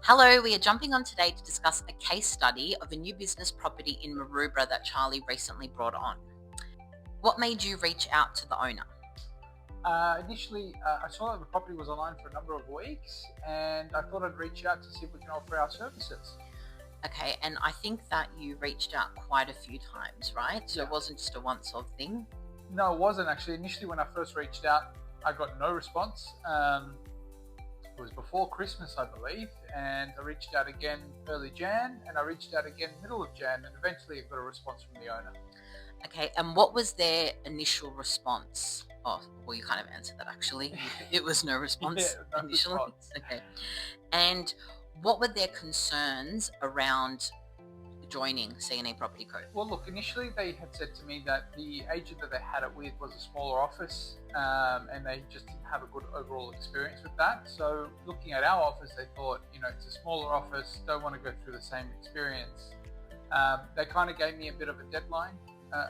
Hello, we are jumping on today to discuss a case study of a new business property in Maroubra that Charlie recently brought on. What made you reach out to the owner? Initially, I saw that the property was online for a number of weeks, and I thought I'd reach out to see if we can offer our services. Okay, and I think that you reached out quite a few times, right? So Yeah. it wasn't just a once-off thing. No, it wasn't actually. Initially, when I first reached out, I got no response. It was before Christmas, I believe, and I reached out again early Jan, and I reached out again middle of Jan, and eventually I got a response from the owner. Okay, and what was their initial response? Oh, well, you kind of answered that actually. It was no response Yeah, no initially. response. Okay, and what were their concerns around joining CNA Property Co? Well, look, initially they had said to me that the agent that they had it with was a smaller office, and they just didn't have a good overall experience with that. So, looking at our office, they thought, it's a smaller office, don't want to go through the same experience. They kind of gave me a bit of a deadline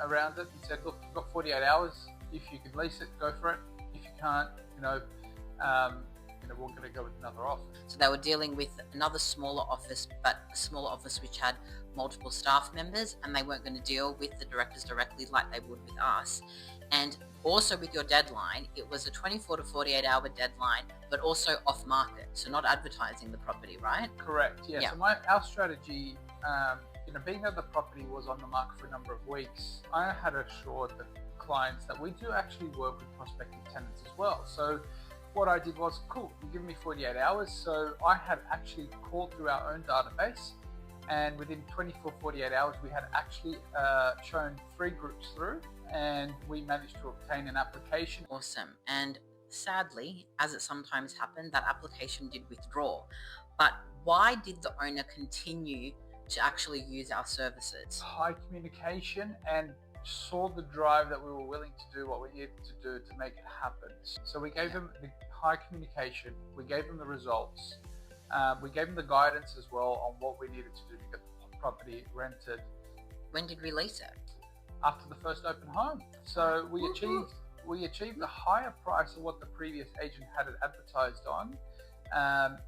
around it and said, look, you've got 48 hours. If you can lease it, go for it. If you can't, we're going to go with another offer. So they were dealing with another smaller office, but a smaller office which had multiple staff members, and they weren't going to deal with the directors directly like they would with us. And also with your deadline, it was a 24 to 48 hour deadline, but also off market, so not advertising the property, right? Correct. Yeah. Yeah. So our strategy, being that the property was on the market for a number of weeks, I had assured the clients that we do actually work with prospective tenants as well. So what I did was, cool, you give me 48 hours. So I had actually called through our own database, and within 24, 48 hours, we had actually shown 3 groups through, and we managed to obtain an application. Awesome. And sadly, as it sometimes happened, that application did withdraw. But why did the owner continue to actually use our services? High communication, and saw the drive that we were willing to do what we needed to do to make it happen. So we gave them the high communication, we gave them the results, we gave them the guidance as well on what we needed to do to get the property rented When did we lease it? after the first open home. So we achieved a higher price of what the previous agent had it advertised on,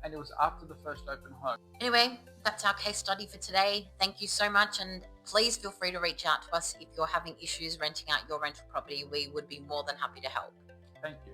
and it was after the first open home. Anyway, that's our case study for today. Thank you so much, and please feel free to reach out to us if you're having issues renting out your rental property. We would be more than happy to help. Thank you.